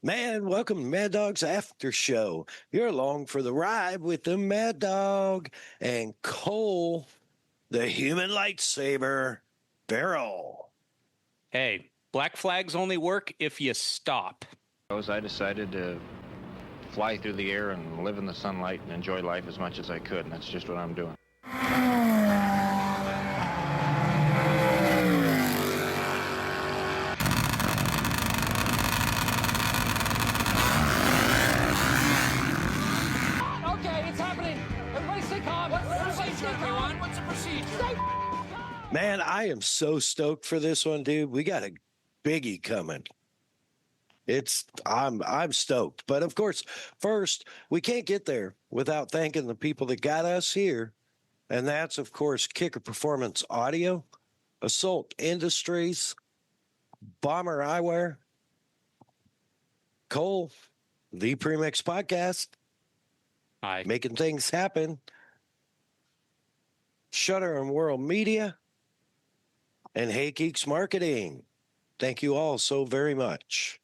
Man, welcome to Mad Dog's After Show. You're along for the ride with the Mad Dog and Cole, the human lightsaber barrel. Hey, black flags only work if you stop. I decided to fly through the air and live in the sunlight and enjoy life as much as I could, and that's just what I'm doing. Okay, it's happening. Everybody stay calm. What's the procedure, everyone? What's the procedure? Man, I am so stoked for this one, dude. We got a biggie coming. I'm stoked. But of course, first, we can't get there without thanking the people that got us here. And that's, of course, Kicker Performance Audio, Assault Industries, Bomber Eyewear, Cole, the Premix Podcast, Hi. making things happen, Shutter and World Media, and Hey Geeks Marketing. Thank you all so very much.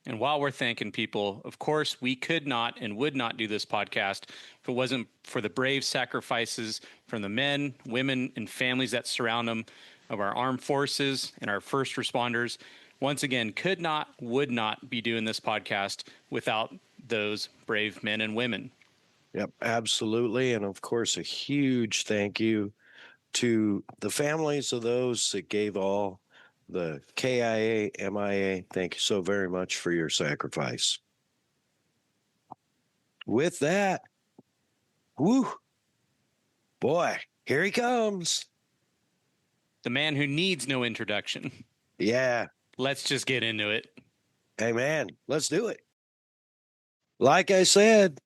And while we're thanking people, of course, we could not and would not do this podcast if it wasn't for the brave sacrifices from the men, women, and families that surround them, of our armed forces and our first responders. Once again, could not, would not be doing this podcast without those brave men and women. Yep, absolutely. And of course, a huge thank you to the families of those that gave all, the KIA, MIA. Thank you so very much for your sacrifice. With that, woo, boy, here he comes. The man who needs no introduction. Yeah. Let's just get into it. Hey, man, let's do it. Like I said,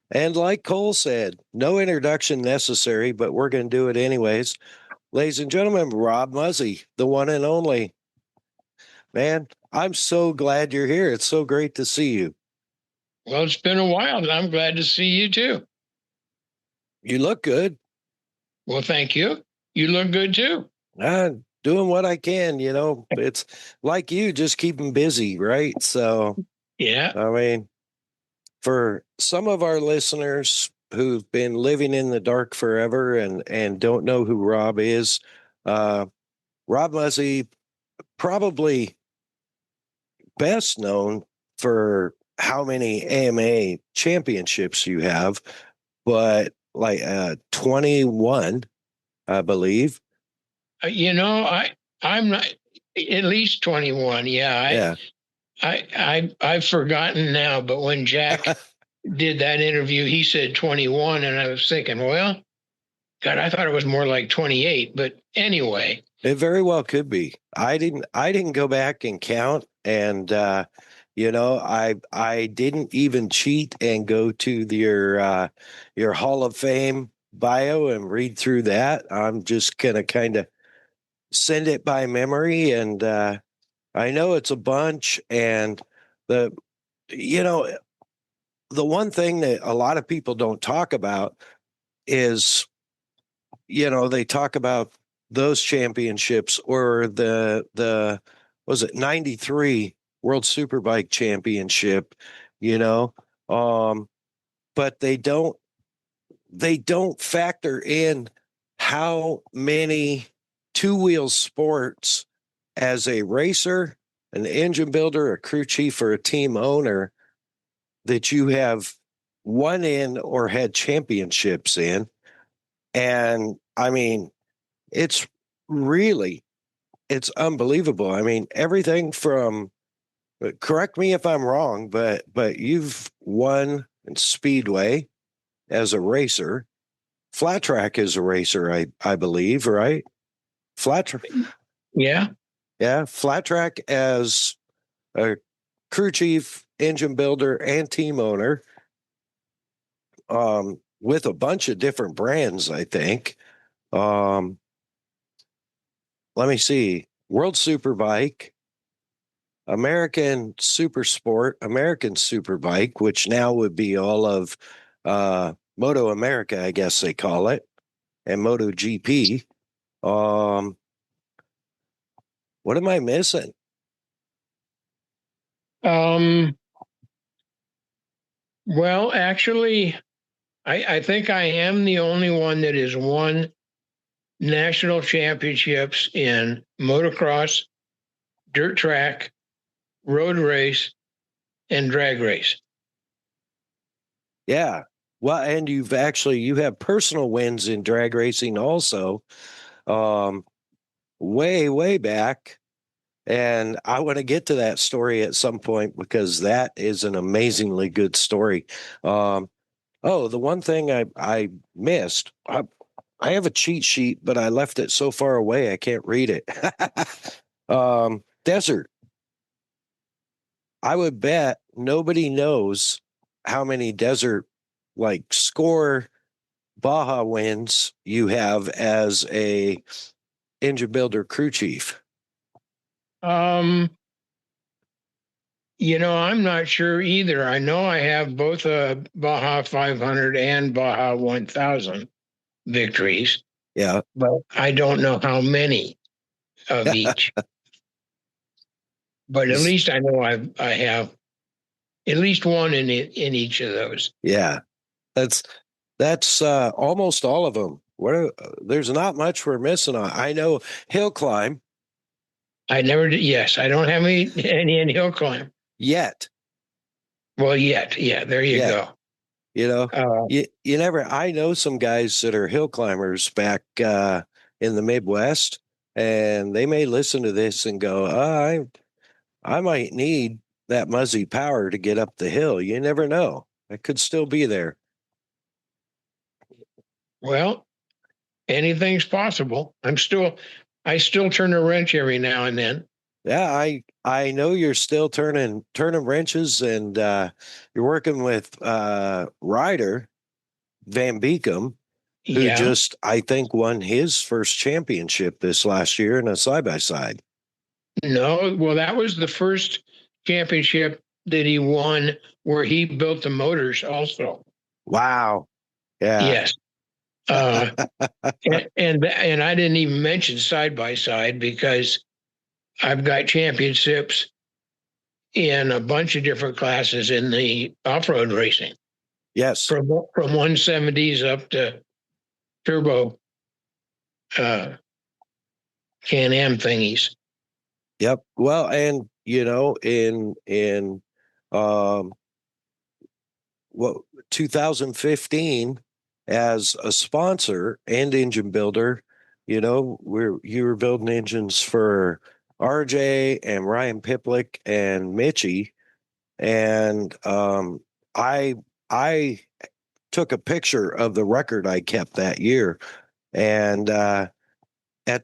and like Cole said, no introduction necessary, but we're going to do it anyways. Ladies and gentlemen, Rob Muzzy, the one and only. Man, I'm so glad you're here. It's so great to see you. Well, it's been a while, and I'm glad to see you too. You look good. Well, thank you. You look good too. Doing what I can, you know. It's like you, just keeping busy, right? So, Yeah. I mean, for some of our listeners who've been living in the dark forever and don't know who Rob is, Rob Muzzy, probably best known for how many AMA championships you have, but like 21, I believe. I'm not at least 21. Yeah. I've forgotten now, but when Jack did that interview, he said 21, and I was thinking, well, God, I thought it was more like 28. But anyway, It very well could be. I didn't go back and count, and I didn't even cheat and go to your Hall of Fame bio and read through that. I'm just gonna kind of send it by memory, and I know it's a bunch. And the you know the one thing that a lot of people don't talk about is, they talk about those championships or the was it 93 World Superbike Championship, you know, but they don't factor in how many two-wheel sports as a racer, an engine builder, a crew chief, or a team owner that you have won in or had championships in. And I mean, it's unbelievable. I mean, everything from, correct me if I'm wrong, but you've won in speedway as a racer, flat track as a racer, I believe, right? Flat track. yeah. Yeah, flat track as a crew chief, engine builder, and team owner, with a bunch of different brands, I think. Let me see. World Superbike, American Supersport, American Superbike, which now would be all of Moto America, I guess they call it, and Moto GP. What am I missing? Um, well, actually, I think I am the only one that has won national championships in motocross, dirt track, road race, and drag race. Yeah. Well, and you have personal wins in drag racing also. Um, way back. And I want to get to that story at some point because that is an amazingly good story. The one thing I missed, I have a cheat sheet, but I left it so far away I can't read it. Desert. I would bet nobody knows how many desert like score Baja wins you have as a engine builder crew chief. Um, I'm not sure either. I know I have both a Baja 500 and Baja 1000 victories, Yeah. but I don't know how many of each. But at least I know I have at least one in each of those. Yeah. That's almost all of them. There's not much we're missing on. I know hill climb I never did. Yes, I don't have any in hill climb. yet. Well, yet, yeah, there you Yet. go. You know, Uh, you never. I know some guys that are hill climbers back in the Midwest, and they may listen to this and go, I might need that Muzzy power to get up the hill. You never know. It could still be there. well, anything's possible. I still turn a wrench every now and then. Yeah, I know you're still turning wrenches, and you're working with Ryder Van Beekum, who Yeah. just I think won his first championship this last year in a side by side. No, well, that was the first championship that he won where he built the motors also. Wow. Yeah. Yes. Uh, and I didn't even mention side by side because I've got championships in a bunch of different classes in the off-road racing, Yes. from 170s up to turbo Can-Am thingies. Yep. Well, and in um what 2015 as a sponsor and engine builder, you were building engines for RJ and Ryan Piplick and Mitchie, and I took a picture of the record I kept that year, and at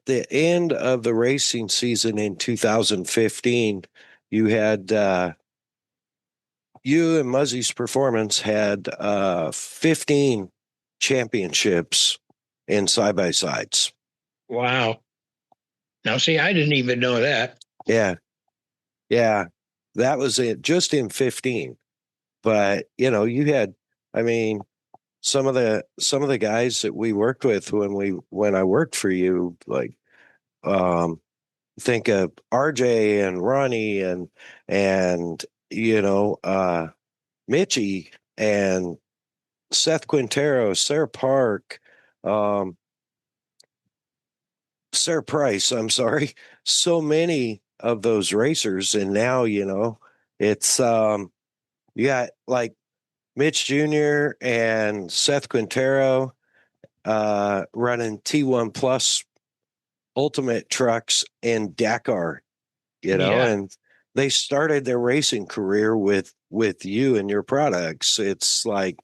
the end of the racing season in 2015, you had you and Muzzy's Performance had 15 championships in side by sides. Wow. Now, see, I didn't even know that. Yeah. Yeah. That was it just in 15. But, you had, I mean, some of the guys that we worked with when I worked for you, like, think of RJ and Ronnie and, Mitchie and Seth Quintero, Sarah Park, um, Sarah Price, I'm sorry. So many of those racers. And now, it's you got like Mitch Jr. and Seth Quintero running T1 Plus ultimate trucks in Dakar, Yeah. and they started their racing career with you and your products. It's like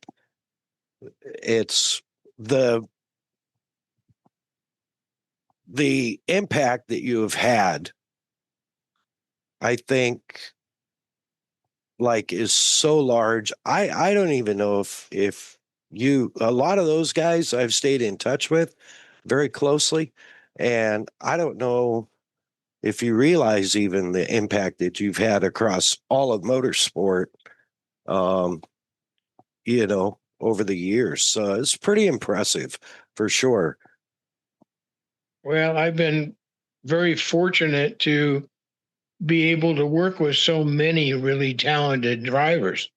it's the impact that you have had, I think, like, is so large. I don't even know if a lot of those guys I've stayed in touch with very closely, and I don't know if you realize even the impact that you've had across all of motorsport, um, over the years. So it's pretty impressive for sure. Well, I've been very fortunate to be able to work with so many really talented drivers.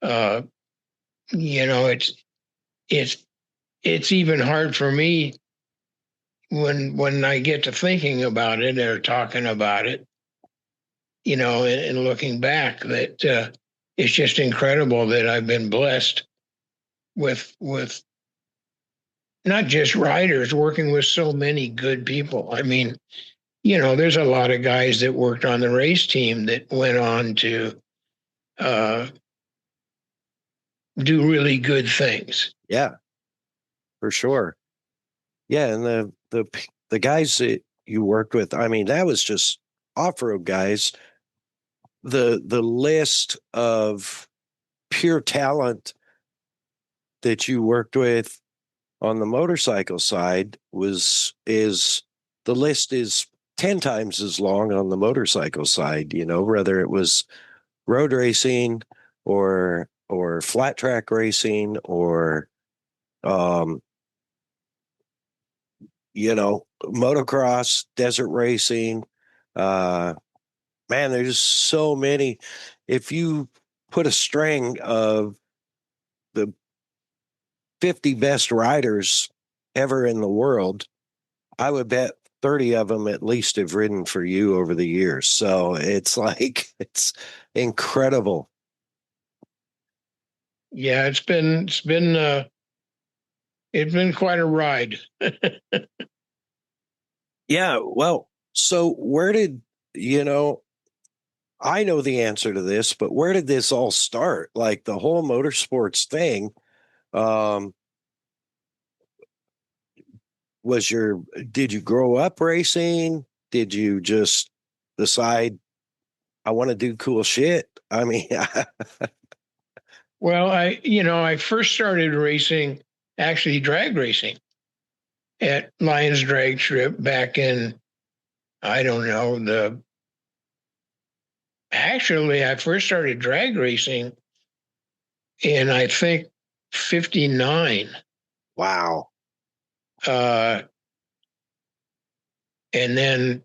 You know, it's it's even hard for me when I get to thinking about it or talking about it, you know, and looking back, that it's just incredible that I've been blessed with not just riders, working with so many good people. I mean, you know, there's a lot of guys that worked on the race team that went on to uh, do really good things. Yeah, for sure. Yeah, and the guys that you worked with, I mean, that was just off-road guys. The list of pure talent that you worked with on the motorcycle side is the list is 10 times as long on the motorcycle side, you know, whether it was road racing or flat track racing or um you know, motocross, desert racing. Uh, man, there's so many. If you put a string of the 50 best riders ever in the world, I would bet 30 of them at least have ridden for you over the years. So it's like, it's incredible. Yeah, it's been quite a ride. Yeah. Well, so where did, you know, I know the answer to this, but where did this all start? Like the whole motorsports thing. Um, was your did you grow up racing? Did you just decide I want to do cool shit? I mean, Well, I first started racing, actually drag racing at Lions Drag Strip back in, I don't know, actually, I first started drag racing in, I think, 59. wow. Uh, and then,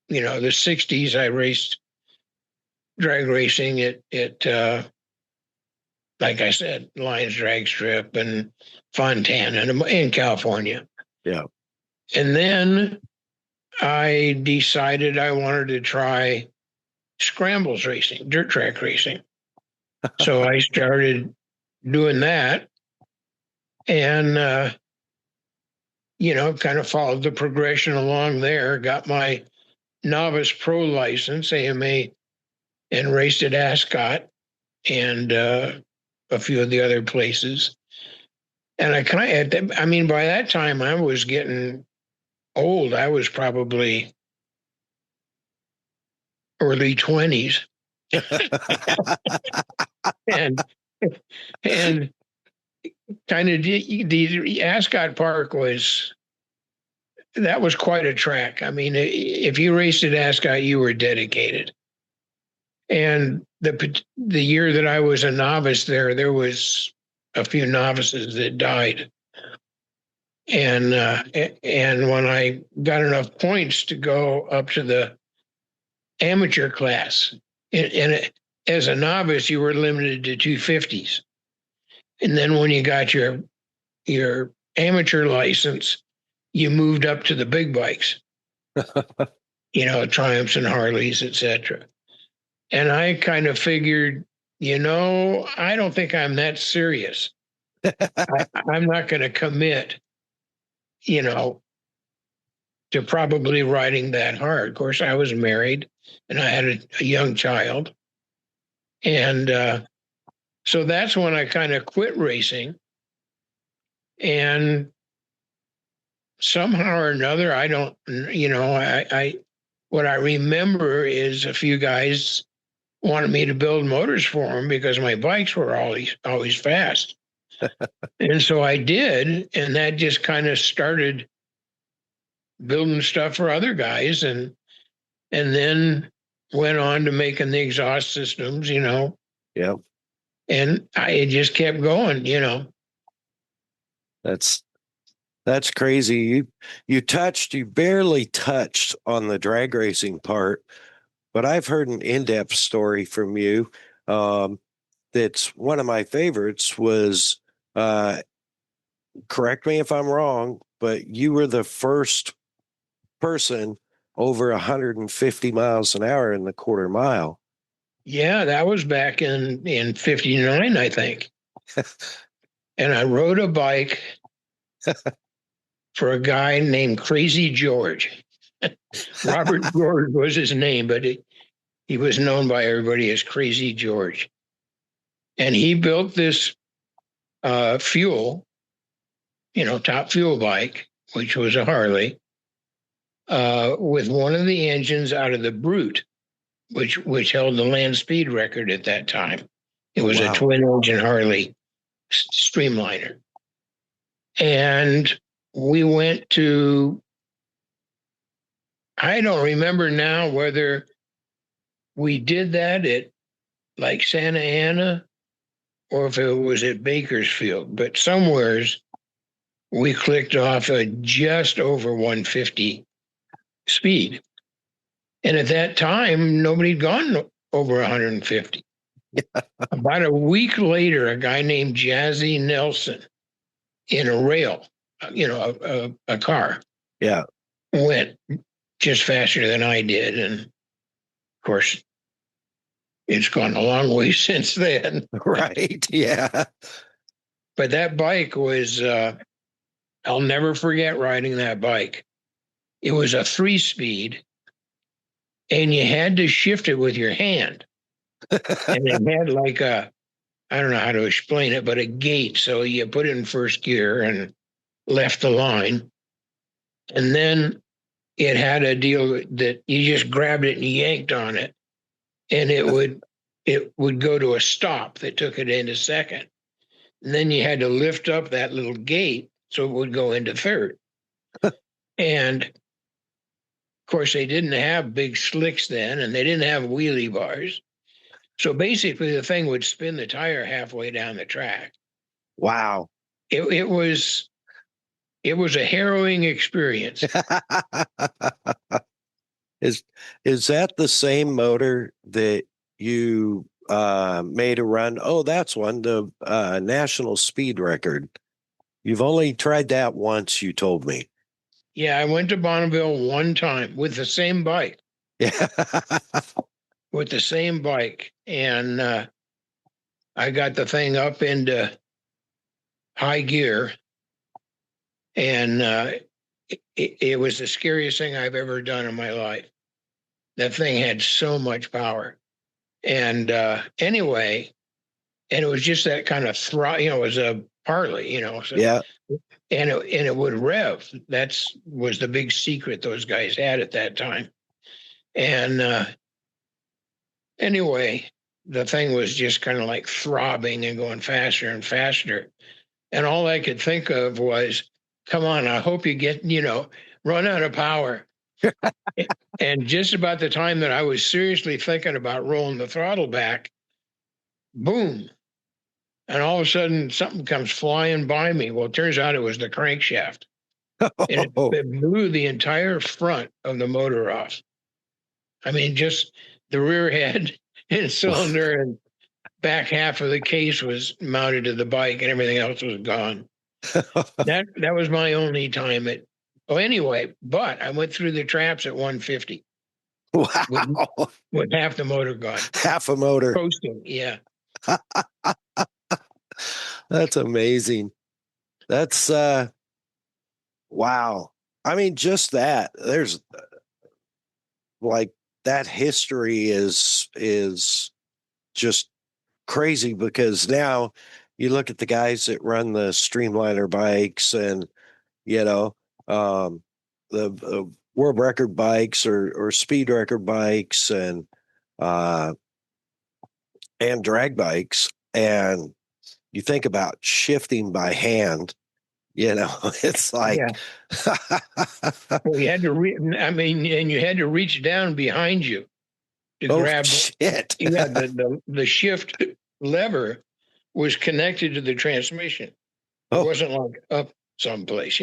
you know, the 60s, I raced drag racing at like I said, Lions Drag Strip and Fontana in California. Yeah. And then I decided I wanted to try scrambles racing, dirt track racing. So I started doing that and, you know, kind of followed the progression along there, got my novice pro license, AMA, and raced at Ascot and a few of the other places. And I mean, by that time I was getting old. I was probably early 20s. and and kind of the Ascot Park was quite a track. I mean, if you raced at Ascot, you were dedicated. And the year that I was a novice there was a few novices that died. And when I got enough points to go up to the amateur class, and as a novice, you were limited to 250s. And then when you got your amateur license, you moved up to the big bikes, you know, Triumphs and Harleys, etc. And I kind of figured, you know, I don't think I'm that serious. I'm not going to commit, you know, to probably riding that hard. Of course, I was married and I had a young child. And so that's when I kind of quit racing. And somehow or another, I don't, you know, what I remember is a few guys wanted me to build motors for them because my bikes were always fast. And so I did, and that just kind of started building stuff for other guys, and then went on to making the exhaust systems, you know. Yeah. And it just kept going, you know. That's That's crazy. You barely touched on the drag racing part, but I've heard an in-depth story from you. Um, that's one of my favorites was, uh, correct me if I'm wrong, but you were the first person over 150 miles an hour in the quarter mile. Yeah, that was back in 59, I think. And I rode a bike for a guy named Crazy George. Robert George was his name, but he was known by everybody as Crazy George. And he built this fuel, top fuel bike, which was a Harley, with one of the engines out of the Brute, which held the land speed record at that time. It was a twin engine Harley Streamliner. And we went to, I don't remember now whether we did that at like Santa Ana or if it was at Bakersfield, but somewheres we clicked off a just over 150 speed. And at that time, nobody'd gone over 150. About a week later, a guy named Jazzy Nelson in a rail, a car, went just faster than I did. And of course, it's gone a long way since then. Right. Yeah. But that bike was, I'll never forget riding that bike. It was a 3-speed, and you had to shift it with your hand. And it had like I don't know how to explain it, but a gate. So you put it in first gear and left the line. And then it had a deal that you just grabbed it and yanked on it, and it would go to a stop that took it into second. And then you had to lift up that little gate so it would go into third. And of course, they didn't have big slicks then, and they didn't have wheelie bars. So basically, the thing would spin the tire halfway down the track. Wow. It was a harrowing experience. Is that the same motor that you made a run? Oh, that's one, the national speed record. You've only tried that once, you told me. Yeah, I went to Bonneville one time with the same bike. Yeah. With the same bike. And I got the thing up into high gear. And it was the scariest thing I've ever done in my life. That thing had so much power. And anyway, and it was just that kind of it was a Harley, so, Yeah. And it would rev. Was the big secret those guys had at that time. And anyway, the thing was just kind of like throbbing and going faster and faster. And all I could think of was, come on, I hope you get, run out of power. And just about the time that I was seriously thinking about rolling the throttle back, boom. And all of a sudden, something comes flying by me. Well, it turns out it was the crankshaft. And it blew the entire front of the motor off. I mean, just the rear head and cylinder and back half of the case was mounted to the bike, and everything else was gone. That was my only time at. Oh, anyway, but I went through the traps at 150. Wow. With half the motor gone. Half a motor. Coasting, yeah. That's amazing. That's wow. I mean, just that. There's like that history is just crazy, because now you look at the guys that run the Streamliner bikes and the world record bikes or speed record bikes and drag bikes, and you think about shifting by hand, it's like, Well, you had to and you had to reach down behind you to grab shit. Yeah, the shift lever was connected to the transmission. It wasn't like up someplace,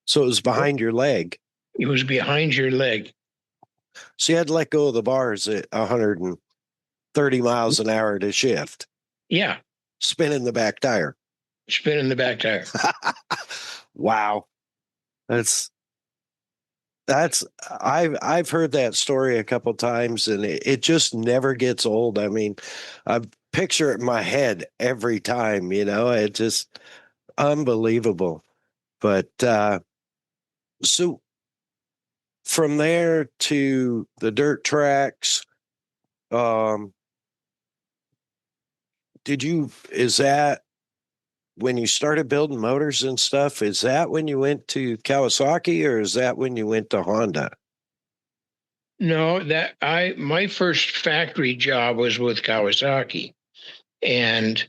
So it was behind your leg. It was behind your leg. So you had to let go of the bars at 130 miles an hour to shift, Yeah, spinning the back tire. spinning the back tire. Wow. That's I've heard that story a couple times, and it just never gets old. I mean, I picture it in my head every time, it just unbelievable. But so from there to the dirt tracks, um, is that when you started building motors and stuff? Is that when you went to Kawasaki, or is that when you went to Honda? No, my first factory job was with Kawasaki, and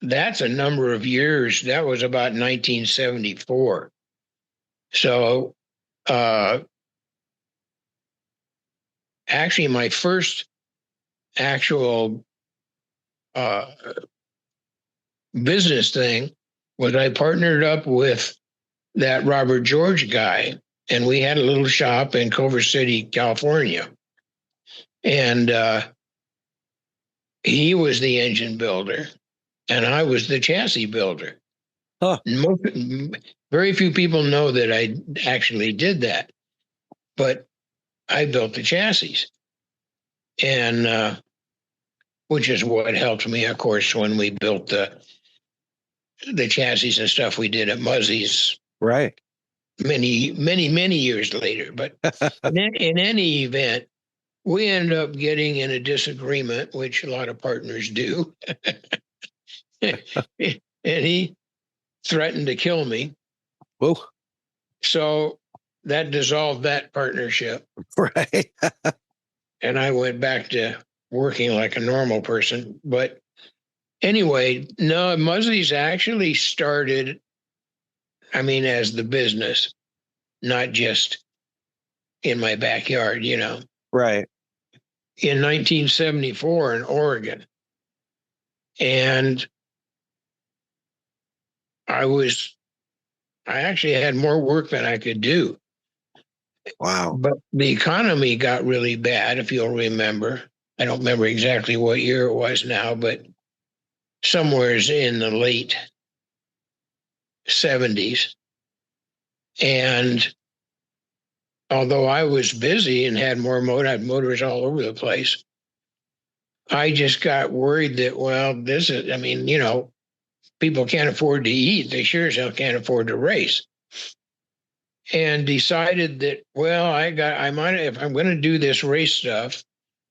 that's a number of years. That was about 1974. So, actually, my first actual uh, business thing was I partnered up with that Robert George guy, and we had a little shop in Culver City, California. And he was the engine builder, and I was the chassis builder. Huh. Very few people know that I actually did that, but I built the chassis, and which is what helped me, of course, when we built the chassis and stuff we did at Muzzy's Right. many years later. But in any event, we ended up getting in a disagreement, which a lot of partners do. And he threatened to kill me. Whoa. So that dissolved that partnership. Right. And I went back to working like a normal person. But anyway, no, Muzzy's actually started, as the business, not just in my backyard, Right. in 1974 in Oregon. And I actually had more work than I could do. Wow. But the economy got really bad, if you'll remember. I don't remember exactly what year it was now, but somewhere's in the late 70s. And although I was busy and had had motors all over the place, I just got worried that, well, people can't afford to eat. They sure as hell can't afford to race. And decided that, well, if I'm going to do this race stuff,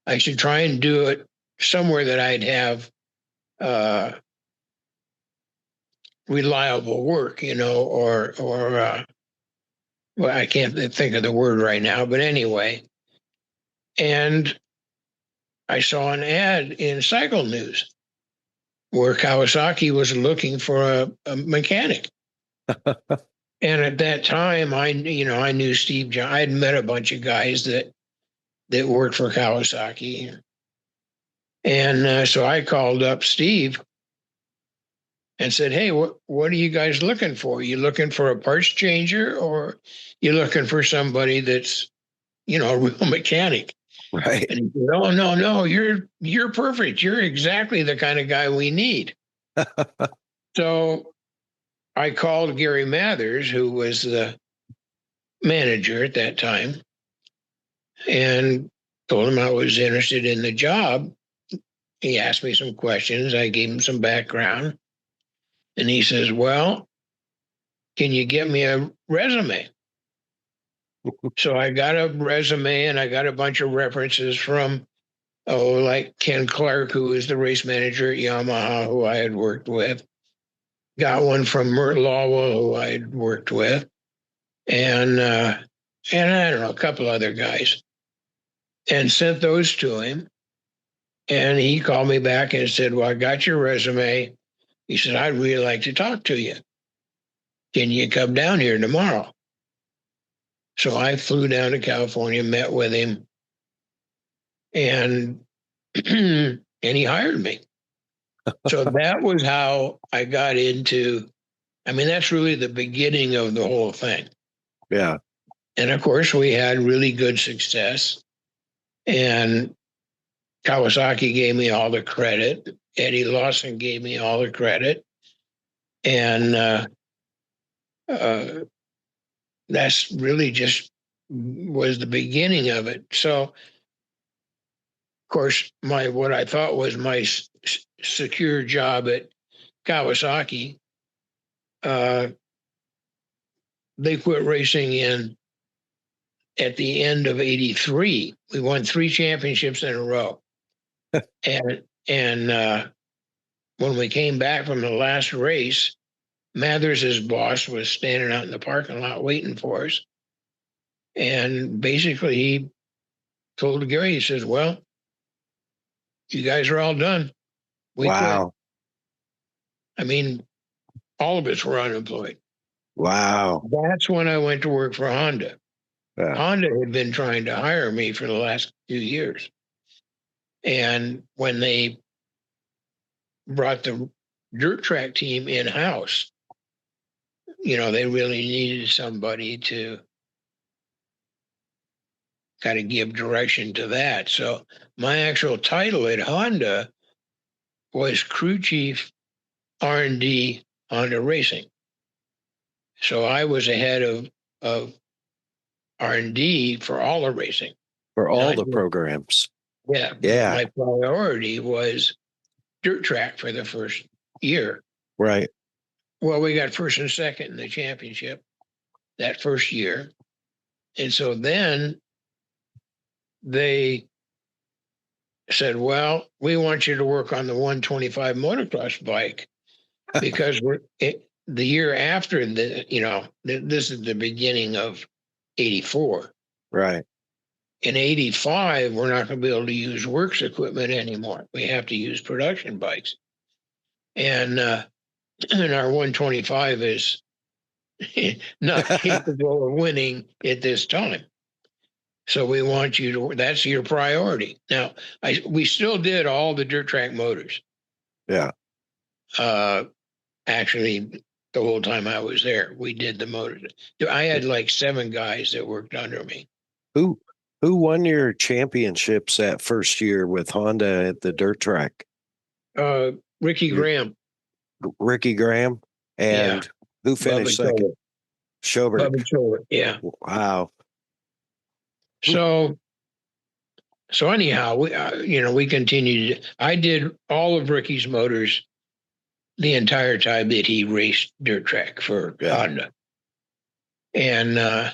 I should try and do it somewhere that I'd have reliable work, well, I can't think of the word right now, but anyway. And I saw an ad in Cycle News where Kawasaki was looking for a mechanic. And at that time, I knew Steve John. I had met a bunch of guys that worked for Kawasaki. And so I called up Steve and said, hey, what are you guys looking for? You looking for a parts changer, or you looking for somebody that's, a real mechanic? Right. And he said, oh, no, you're perfect. You're exactly the kind of guy we need. So I called Gary Mathers, who was the manager at that time, and told him I was interested in the job. He asked me some questions. I gave him some background. And he says, well, can you get me a resume? So I got a resume, and I got a bunch of references from, like Ken Clark, who was the race manager at Yamaha, who I had worked with. Got one from Mert Lawwell, who I had worked with. And I don't know, a couple other guys. And sent those to him. And he called me back and said, well, I got your resume. He said, I'd really like to talk to you. Can you come down here tomorrow? So I flew down to California, met with him, and and he hired me. So that was how I got into, I mean, that's really the beginning of the whole thing. Yeah. And of course, we had really good success. And Kawasaki gave me all the credit. Eddie Lawson gave me all the credit. And that's really just was the beginning of it. So, of course, what I thought was my secure job at Kawasaki, they quit racing at the end of '83. We won 3 championships in a row. and when we came back from the last race, Mathers's boss was standing out in the parking lot waiting for us. And basically he told Gary, he says, well, you guys are all done. We Wow. quit. I mean, all of us were unemployed. Wow. That's when I went to work for Honda. Yeah. Honda had been trying to hire me for the last few years. And when they brought the dirt track team in-house, they really needed somebody to kind of give direction to that. So my actual title at Honda was crew chief R&D Honda Racing. So I was the head of R&D for all the racing. For all the programs. Yeah. Yeah. My priority was dirt track for the first year. Right. Well, we got first and second in the championship that first year. And so then they said, well, we want you to work on the 125 motocross bike because the year after this is the beginning of '84. Right. In '85, we're not going to be able to use works equipment anymore. We have to use production bikes. And our 125 is not capable of winning at this time. So we want you to, that's your priority. Now, we still did all the dirt track motors. Yeah. Actually, the whole time I was there, we did the motors. I had like 7 guys that worked under me. Who won your championships that first year with Honda at the dirt track? Ricky Graham. Ricky Graham? And yeah. Who finished second? Schobert. Bubba Schobert, yeah. Wow. So anyhow, we continued. I did all of Ricky's motors the entire time that he raced dirt track for Honda. And a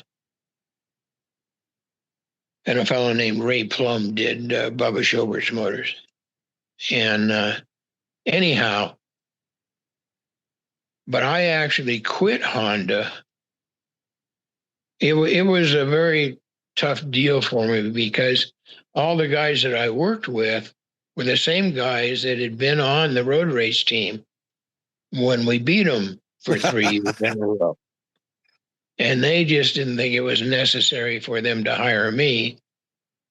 fellow named Ray Plum did Bubba Schobert's motors. And anyhow, but I actually quit Honda. It was a very tough deal for me because all the guys that I worked with were the same guys that had been on the road race team when we beat them for 3 years in a row. And they just didn't think it was necessary for them to hire me,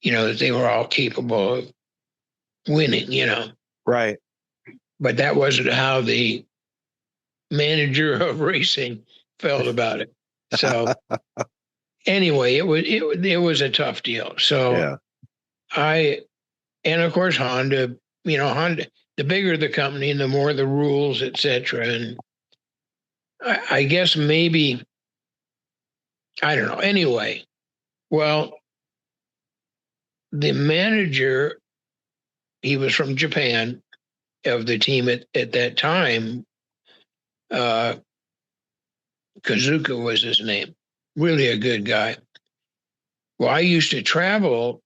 that they were all capable of winning, Right. But that wasn't how the manager of racing felt about it. So anyway, it was a tough deal. So and of course Honda, Honda, the bigger the company, the more the rules, etc. And I guess maybe, I don't know. Anyway, well, the manager, he was from Japan, of the team at that time. Kazuka was his name. Really a good guy. Well, I used to travel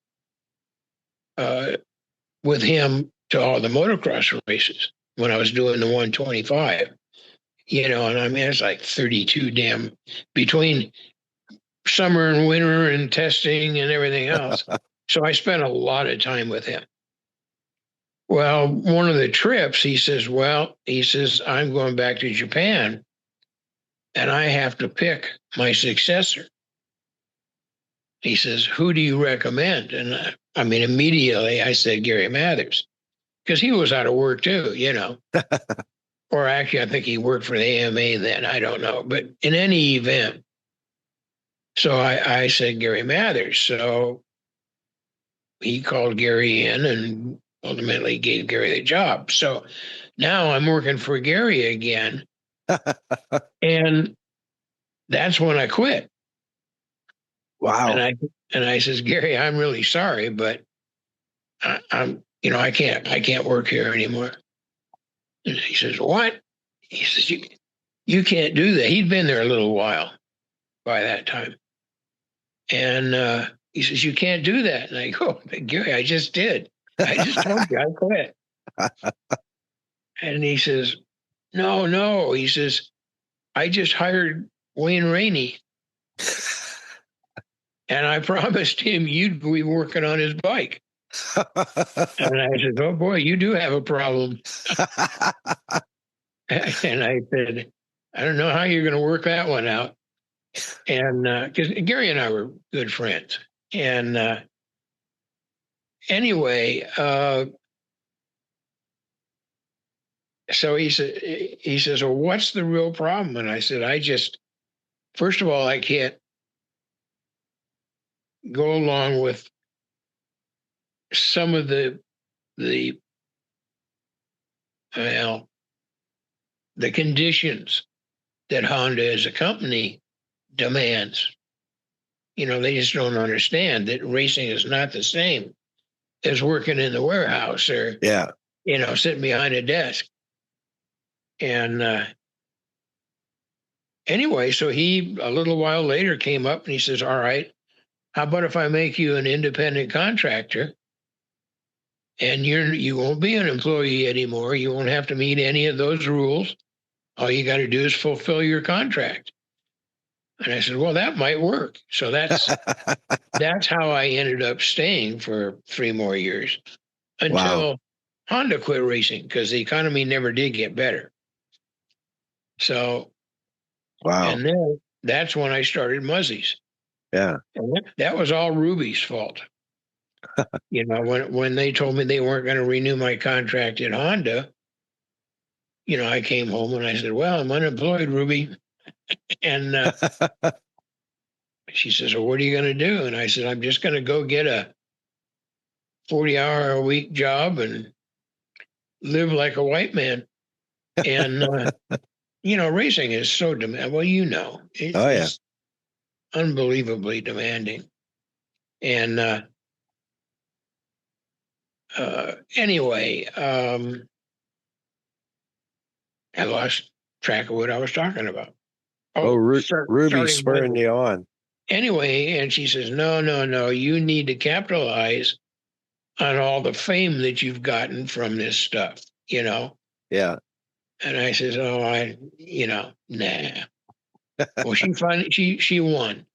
with him to all the motocross races when I was doing the 125. And I mean, it's like 32 between summer and winter and testing and everything else. So I spent a lot of time with him. Well, one of the trips, he says, I'm going back to Japan and I have to pick my successor. He says, who do you recommend? And I mean, immediately I said, Gary Mathers, because he was out of work too, or actually, I think he worked for the AMA then. I don't know. But in any event, so I said, Gary Mathers. So he called Gary in and ultimately gave Gary the job. So now I'm working for Gary again. And that's when I quit. Wow. And I says, Gary, I'm really sorry, but I'm, I can't work here anymore. And he says, what? He says, you can't do that. He'd been there a little while by that time. And he says, you can't do that. And I go, Gary, I just did. I just told you I quit. And he says, no. He says, I just hired Wayne Rainey. And I promised him you'd be working on his bike. And I said, oh boy, you do have a problem. And I said, I don't know how you're going to work that one out. And because Gary and I were good friends. And anyway, so he says, well, what's the real problem? And I said, first of all, I can't go along with some of the conditions that Honda as a company demands. They just don't understand that racing is not the same as working in the warehouse or, sitting behind a desk. And anyway, so he, a little while later, came up and he says, all right, how about if I make you an independent contractor and you won't be an employee anymore. You won't have to meet any of those rules. All you got to do is fulfill your contract. And I said, well, that might work. So that's how I ended up staying for 3 more years until Honda quit racing because the economy never did get better. So, and then that's when I started Muzzy's. Yeah. And that was all Ruby's fault. When they told me they weren't going to renew my contract at Honda, I came home and I said, well, I'm unemployed, Ruby. And she says, well, what are you going to do? And I said, I'm just going to go get a 40-hour-a-week job and live like a white man. And, racing is so demanding. Well, it's unbelievably demanding. And anyway, I lost track of what I was talking about. Ruby spurring you on. Anyway, and she says, no, you need to capitalize on all the fame that you've gotten from this stuff, Yeah. And I says, nah. Well, she won.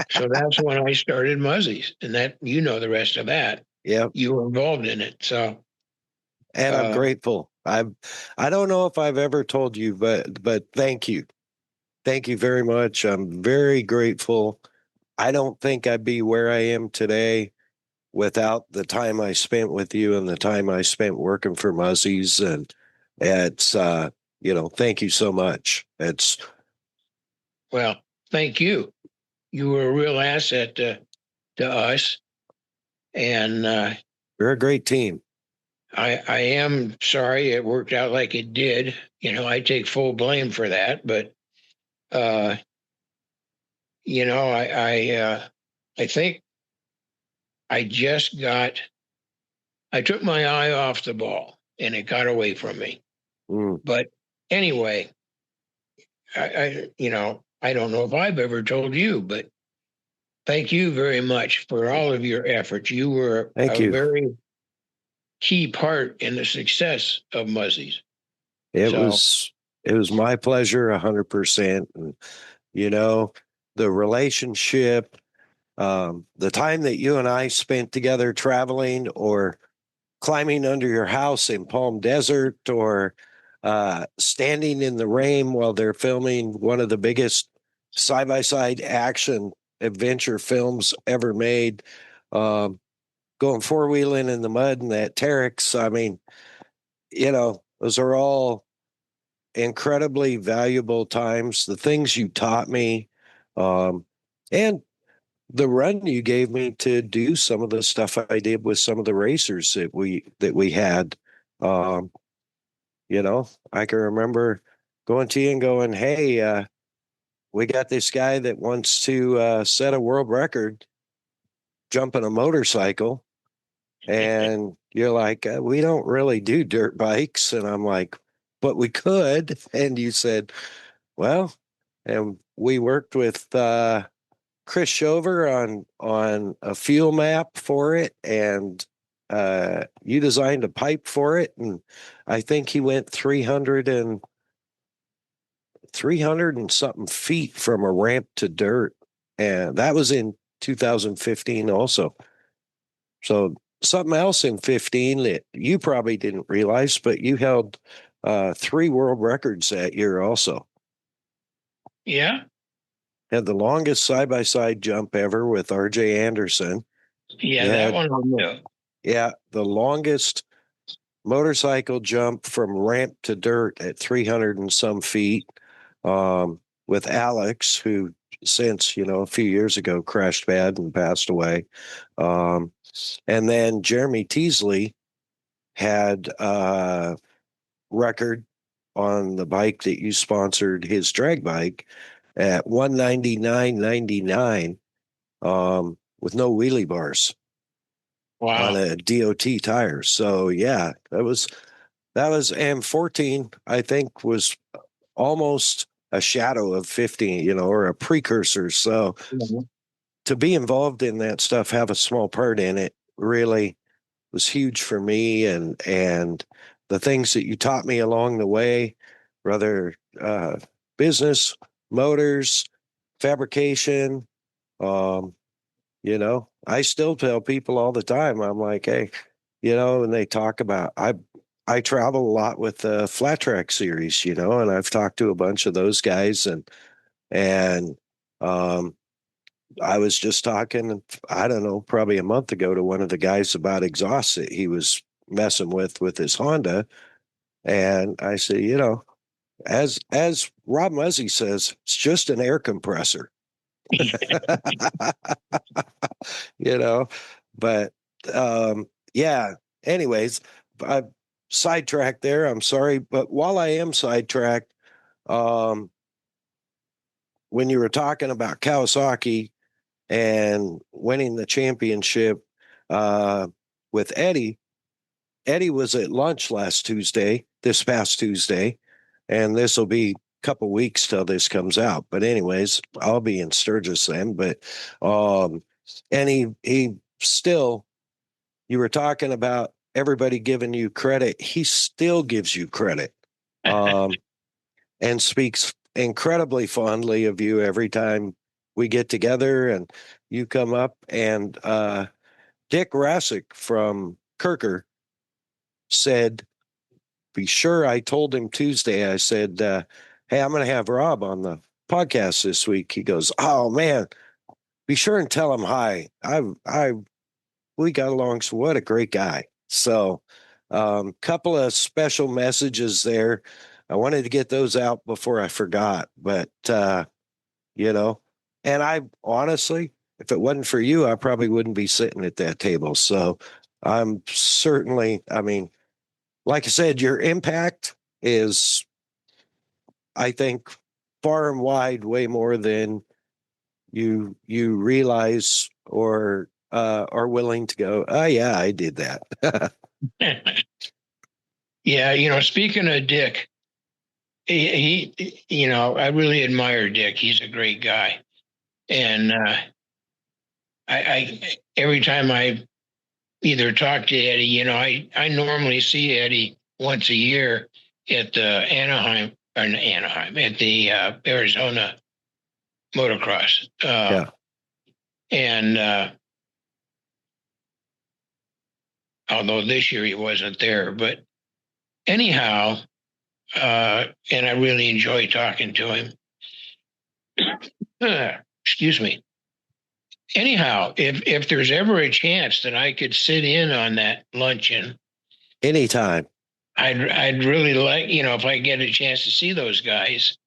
So that's when I started Muzzy's, and that, the rest of that. Yeah. You were involved in it. So. And I'm grateful. I don't know if I've ever told you, but thank you. Thank you very much. I'm very grateful. I don't think I'd be where I am today without the time I spent with you and the time I spent working for Muzzy's. And it's, thank you so much. Well, thank you. You were a real asset to us. And you're a great team. I am sorry it worked out like it did. I take full blame for that, but I think I took my eye off the ball and it got away from me. But anyway, I don't know if I've ever told you, but thank you very much for all of your efforts. You were a very key part in the success of Muzzy's. It was my pleasure, 100%. And, the relationship, the time that you and I spent together traveling or climbing under your house in Palm Desert or standing in the rain while they're filming one of the biggest side-by-side action adventure films ever made, going four-wheeling in the mud in that Terex. I mean, those are all incredibly valuable times. The things you taught me, and the run you gave me to do some of the stuff I did with some of the racers that we had. Um, I can remember going to you and going, "Hey, we got this guy that wants to set a world record jumping a motorcycle." And you're like, "We don't really do dirt bikes." And I'm like, "But we could." And you said, "Well," and we worked with Chris Shover on a fuel map for it, and you designed a pipe for it, and I think he went 300 and something feet from a ramp to dirt, and that was in 2015 also. So something else in 15 that you probably didn't realize, but you held 3 world records that year also. Yeah. Had the longest side-by-side jump ever with RJ Anderson. Yeah, that one I knew. Yeah, the longest motorcycle jump from ramp to dirt at 300 and some feet, with Alex, who since, a few years ago crashed bad and passed away. And then Jeremy Teasley had a record on the bike that you sponsored, his drag bike, at 199.99, with no wheelie bars on Wow. a DOT tire. So yeah, that was M14, I think, was almost a shadow of 15, or a precursor. So Mhm. to be involved in that stuff, have a small part in it, really was huge for me. And the things that you taught me along the way, whether business, motors, fabrication, um, I still tell people all the time, I'm like, "Hey," and they talk about, I travel a lot with the flat track series, and I've talked to a bunch of those guys, and um, I was just talking, I don't know, probably a month ago, to one of the guys about exhausts that he was messing with his Honda. And I said, as Rob Muzzy says, it's just an air compressor. you know, but yeah, anyways, I sidetracked there. I'm sorry. But while I am sidetracked, um, when you were talking about Kawasaki and winning the championship uh, with Eddie. Eddie was at lunch this past Tuesday, and this will be a couple weeks till this comes out. But anyways, I'll be in Sturgis then. But and he still, you were talking about everybody giving you credit. He still gives you credit, and speaks incredibly fondly of you every time we get together and you come up. And Dick Rassick from Kirker said, "Be sure," I told him Tuesday, I said, "Hey, I'm going to have Rob on the podcast this week." He goes, "Oh man, be sure and tell him hi. We got along. So what a great guy." So, couple of special messages there. I wanted to get those out before I forgot, but, you know, and I honestly, if it wasn't for you, I probably wouldn't be sitting at that table. So I'm certainly, I mean, like I said, your impact is, I think, far and wide way more than you realize or are willing to go, "Oh yeah, I did that." Yeah, speaking of Dick, I really admire Dick. He's a great guy, and I every time I either talk to Eddie, I normally see Eddie once a year at the Anaheim at the Arizona motocross, Yeah. and although this year he wasn't there, but anyhow, and I really enjoy talking to him. Excuse me. Anyhow, if there's ever a chance that I could sit in on that luncheon, Anytime. I'd really like, if I get a chance to see those guys,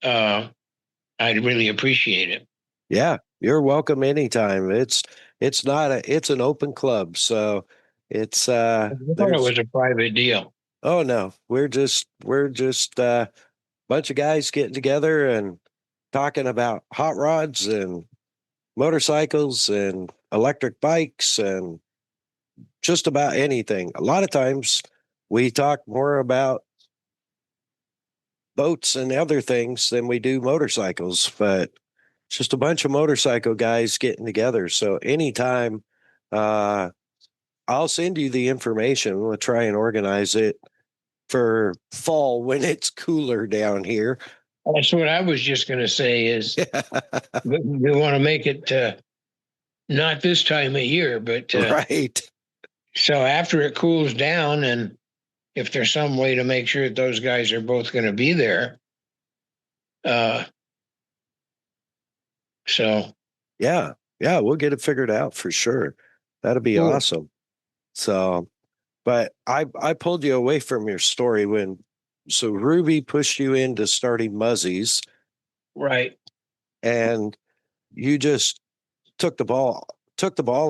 I'd really appreciate it. Yeah, you're welcome anytime. It's an open club, so it's I thought it there's was a private deal. oh no, we're just bunch of guys getting together and talking about hot rods and motorcycles and electric bikes and just about anything. A lot of times we talk more about boats and other things than we do motorcycles, but it's just a bunch of motorcycle guys getting together. So anytime, uh, I'll send you the information. We'll try and organize it for fall when it's cooler down here. That's what I was just going to say is we want to make it not this time of year, but Right. so after it cools down, and if there's some way to make sure that those guys are both going to be there, uh, so Yeah. Yeah. We'll get it figured out for sure. That'd be cool. awesome. So, but I pulled you away from your story so Ruby pushed you into starting Muzzy's Right. and you just took the ball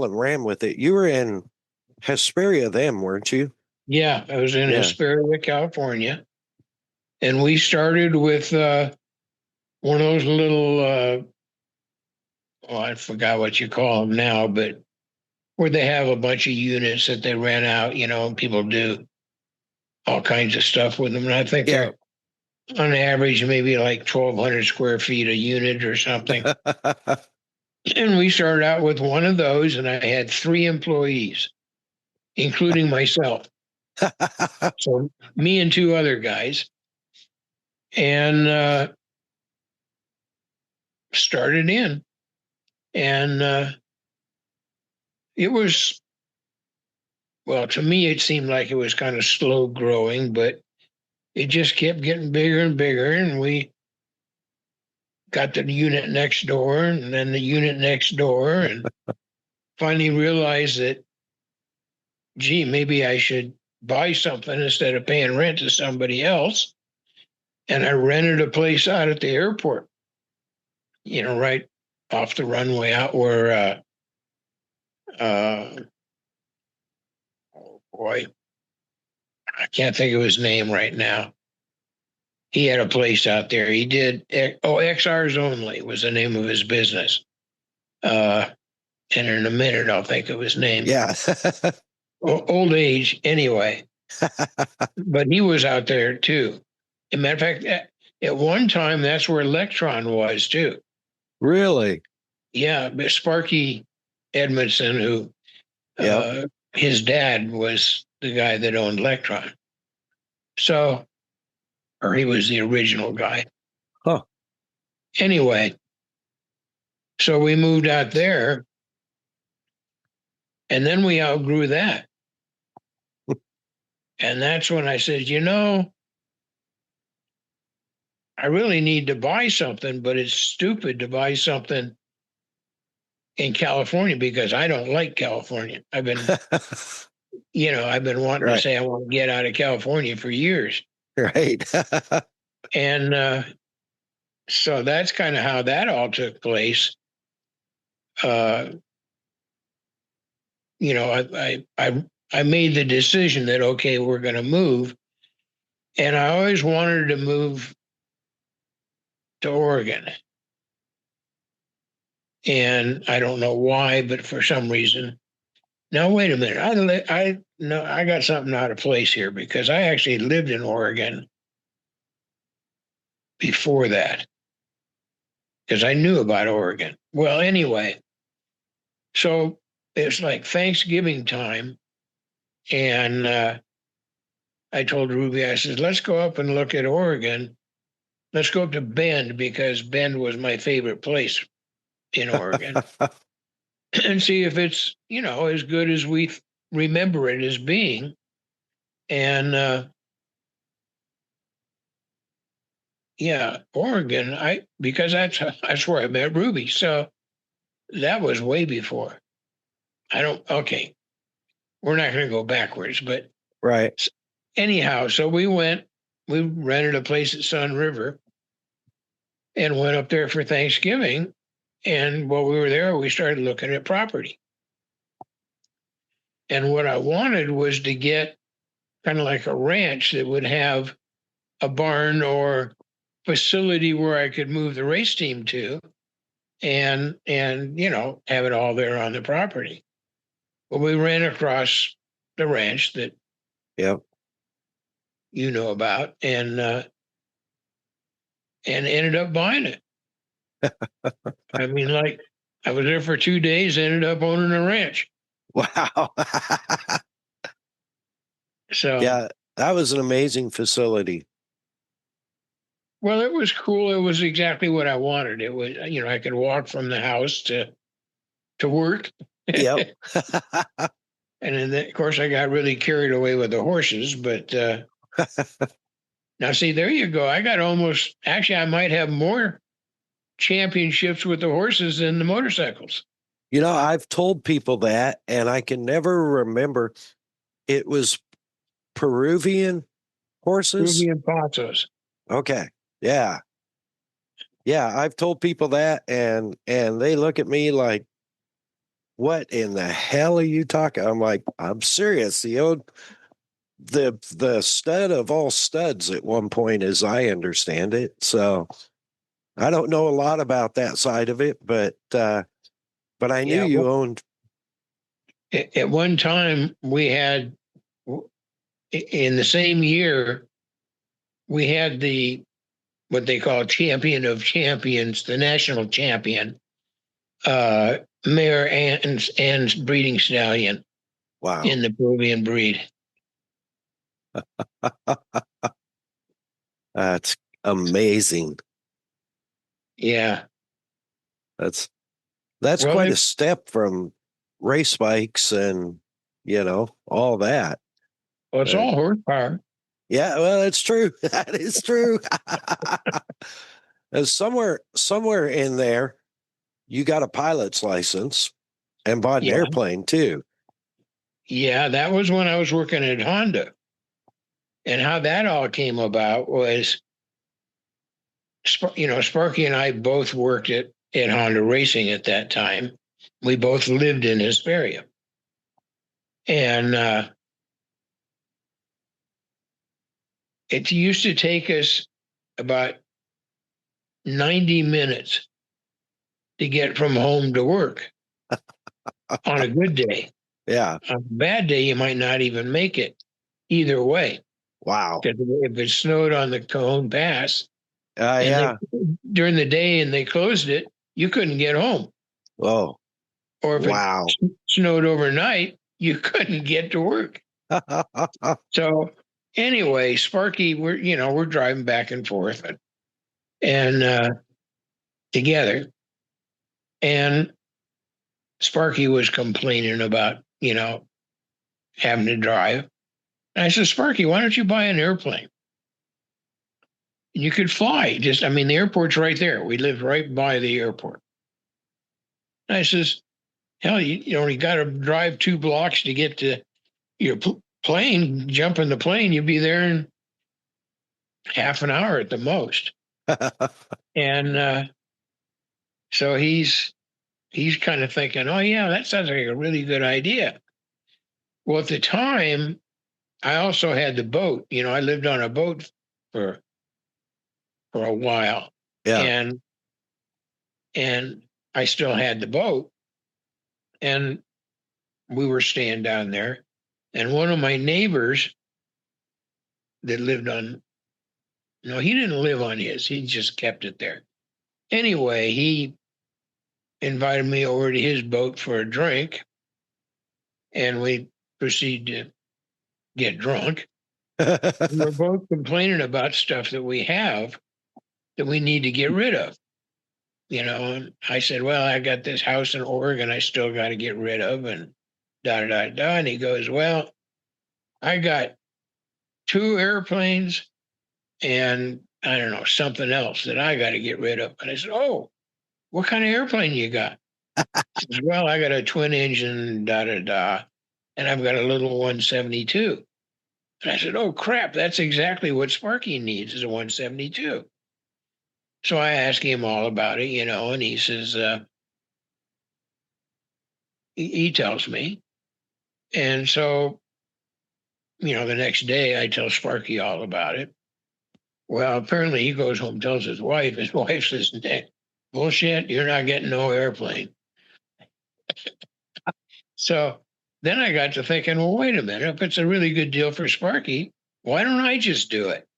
and ran with it. You were in Hesperia then, weren't you? Yeah, I was in Yeah. Hesperia, California, and we started with one of those little, I forgot what you call them now, but where they have a bunch of units that they rent out, and people do all kinds of stuff with them. And I think Yeah. they're on average maybe like 1,200 square feet a unit or something. And we started out with one of those, and I had 3 employees, including myself. So me and 2 other guys, and started in. And it was, well, to me, it seemed like it was kind of slow growing, but it just kept getting bigger and bigger. And we got the unit next door and then the unit next door, and finally realized that, gee, maybe I should buy something instead of paying rent to somebody else. And I rented a place out at the airport, right off the runway out where, oh boy, I can't think of his name right now. He had a place out there. He did, XR's Only was the name of his business. And in a minute, I'll think of his name. Yeah. Old age, anyway. But he was out there too. As a matter of fact, at one time, that's where Electron was too. Really? Yeah, but Sparky Edmondson, who his dad was the guy that owned Electron. So, or he was the original guy. Huh. Anyway, so we moved out there, and then we outgrew that. And that's when I said, I really need to buy something, but it's stupid to buy something in California because I don't like California. I've been wanting to say I want to get out of California for years. Right. And so that's kind of how that all took place. I made the decision that, okay, we're going to move. And I always wanted to move to Oregon. And I don't know why, but for some reason. Now, wait a minute. I got something out of place here because I actually lived in Oregon before that because I knew about Oregon. Well, anyway, so it's like Thanksgiving time. And I told Ruby, I said, let's go up and look at Oregon. Let's go up to Bend because Bend was my favorite place in Oregon and see if it's, as good as we remember it as being. And Oregon, because that's where I met Ruby. So that was way before. Okay. We're not going to go backwards, but right. anyhow, so we rented a place at Sun River and went up there for Thanksgiving. And while we were there, we started looking at property. And what I wanted was to get kind of like a ranch that would have a barn or facility where I could move the race team to and have it all there on the property. Well, we ran across the ranch that Yep. you know about and ended up buying it. I mean, like, I was there for 2 days, ended up owning a ranch. Wow. So Yeah, that was an amazing facility. well, it was cool. It was exactly what I wanted. It was, I could walk from the house to work. Yep. And then, of course, I got really carried away with the horses. But now, see, there you go. I got actually, I might have more championships with the horses than the motorcycles. I've told people that, and I can never remember. It was Peruvian horses. Peruvian Pasos. Okay. Yeah. Yeah. I've told people that, and they look at me like, what in the hell are you talking? I'm like, I'm serious. The stud of all studs at one point, as I understand it. So I don't know a lot about that side of it, but I knew you owned. At one time, we had, in the same year, we had what they call champion of champions, the national champion, Mare Ann's breeding stallion. Wow. In the Peruvian breed. That's amazing. Yeah. That's quite a step from race bikes and, all that. Well, it's all horsepower. Yeah, well, it's true. That is true. There's somewhere in there, you got a pilot's license and bought an airplane too. Yeah, that was when I was working at Honda. And how that all came about was, Sparky and I both worked at Honda Racing at that time. We both lived in Hesperia. And it used to take us about 90 minutes to get from home to work on a good day. Yeah. On a bad day, you might not even make it either way. Wow. Because if it snowed on the Cajon Pass during the day and they closed it, you couldn't get home. Oh. Or if it snowed overnight, you couldn't get to work. So anyway, Sparky, we're driving back and forth and together. And Sparky was complaining about, having to drive. And I said, Sparky, why don't you buy an airplane? You could fly. The airport's right there. We lived right by the airport. And I says, hell, you got to drive 2 blocks to get to your plane. Jump in the plane, you'll be there in half an hour at the most. And so he's kind of thinking, oh, yeah, that sounds like a really good idea. Well, at the time, I also had the boat. I lived on a boat for a while. Yeah. And I still had the boat. And we were staying down there. And one of my neighbors that lived on, no, he didn't live on his. He just kept it there. Anyway, he invited me over to his boat for a drink. And we proceeded to get drunk. We're both complaining about stuff that we have that we need to get rid of. And I said, well, I got this house in Oregon I still got to get rid of, and da-da-da-da. And he goes, well, I got 2 airplanes and I don't know, something else that I got to get rid of. And I said, oh, what kind of airplane you got? He says, well, I got a twin engine, da-da-da, and I've got a little 172. And I said, oh, crap, that's exactly what Sparky needs is a 172. So I asked him all about it, and he says, he tells me. And so, the next day I tell Sparky all about it. Well, apparently he goes home, tells his wife. His wife says, bullshit, you're not getting no airplane. So then I got to thinking, well, wait a minute. If it's a really good deal for Sparky, why don't I just do it?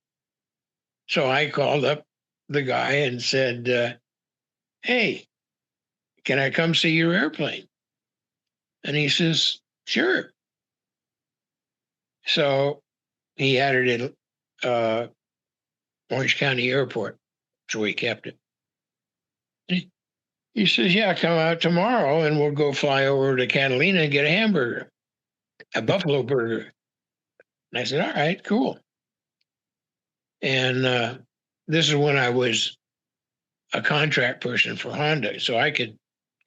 So I called up the guy and said, hey, can I come see your airplane? And he says, sure. So he had it at Orange County Airport. So we kept it. He says, yeah, come out tomorrow and we'll go fly over to Catalina and get a hamburger, a buffalo burger. And I said, all right, cool. And this is when I was a contract person for Honda, so I could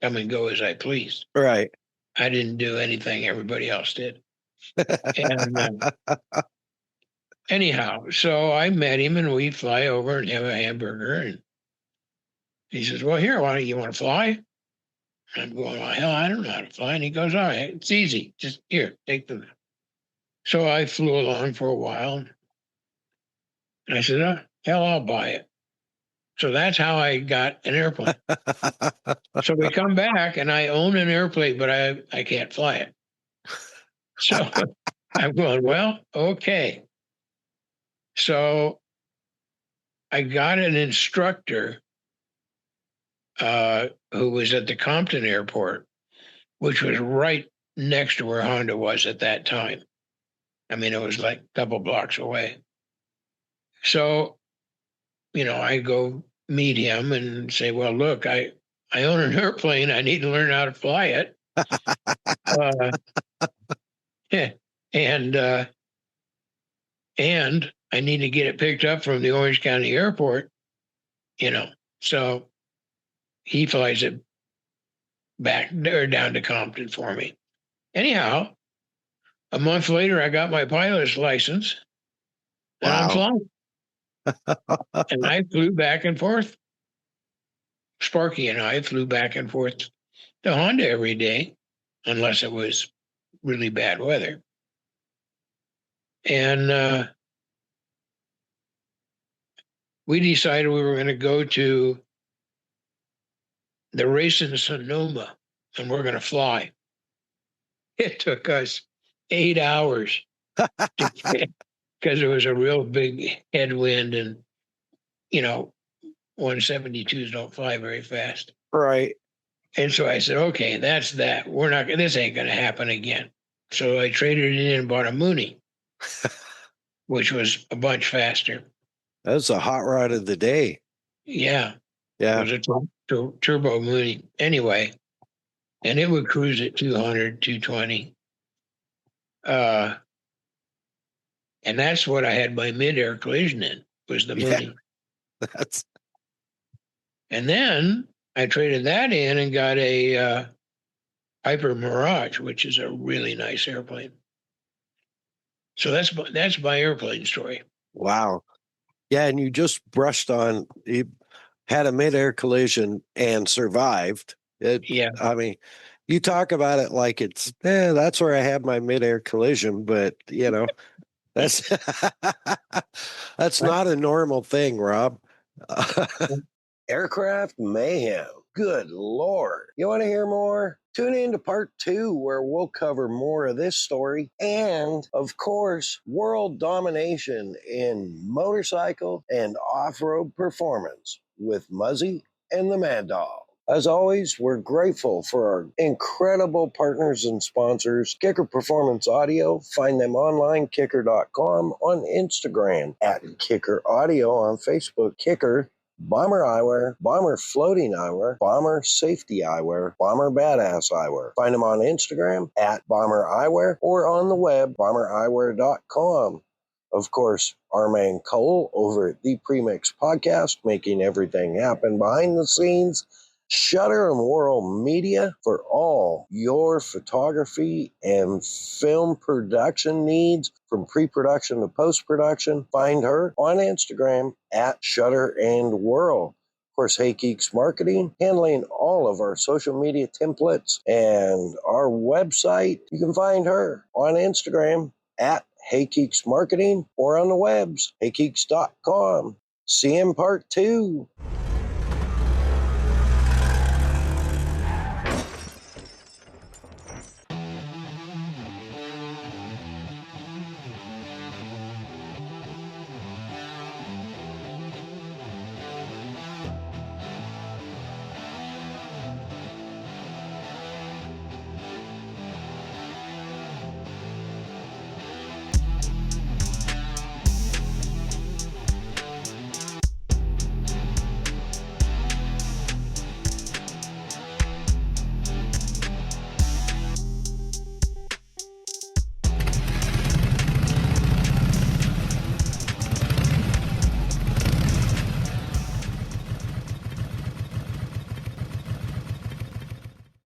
come and go as I pleased. Right. I didn't do anything everybody else did. And anyhow, so I met him and we fly over and have a hamburger. And he says, well, here, why don't you want to fly? I'm going, well, hell, I don't know how to fly. And he goes, all right, it's easy. Just here, take the. So I flew along for a while. And I said, oh, hell, I'll buy it. So that's how I got an airplane. So we come back and I own an airplane, but I can't fly it. So I'm going, well, okay. So I got an instructor who was at the Compton airport, which was right next to where Honda was at that time. I mean, it was like a couple blocks away. So, I go meet him and say, well, look, I own an airplane. I need to learn how to fly it. And I need to get it picked up from the Orange County Airport, So he flies it back or down to Compton for me. Anyhow, a month later, I got my pilot's license and I'm flying. And I flew back and forth. Sparky and I flew back and forth to Honda every day, unless it was really bad weather. And we decided we were going to go to the race in Sonoma and we're going to fly. It took us 8 hours because it was a real big headwind and, 172s don't fly very fast. Right. And so I said, okay, that's that. This ain't going to happen again. So I traded it in and bought a Mooney, which was a bunch faster. That was a hot rod of the day. Yeah. Yeah. It was a turbo Mooney. Anyway, and it would cruise at 200, 220. And that's what I had my mid-air collision in, was the Mooney. And then I traded that in and got a Piper Mirage, which is a really nice airplane. So that's my airplane story. Wow. Yeah, and you just brushed on, you had a mid-air collision and survived. Yeah. I mean, you talk about it like it's, that's where I had my mid-air collision, but, that's that's not a normal thing, Rob. Aircraft mayhem. Good Lord. You want to hear more? Tune in to part 2 where we'll cover more of this story and, of course, world domination in motorcycle and off-road performance with Muzzy and the Mad Dog. As always, we're grateful for our incredible partners and sponsors, Kicker Performance Audio. Find them online, kicker.com, on Instagram, at Kicker Audio, on Facebook, Kicker, Bomber Eyewear, Bomber Floating Eyewear, Bomber Safety Eyewear, Bomber Badass Eyewear. Find them on Instagram, at Bomber Eyewear, or on the web, bombereyewear.com. Of course, our man Cole over at the Premix Podcast, making everything happen behind the scenes. Shutter and World Media for all your photography and film production needs from pre-production to post-production. Find her on Instagram at Shutter and World. Of course, Hey Geeks Marketing, handling all of our social media templates and our website. You can find her on Instagram at Hey Geeks Marketing or on the webs, heygeeks.com. See you in part 2.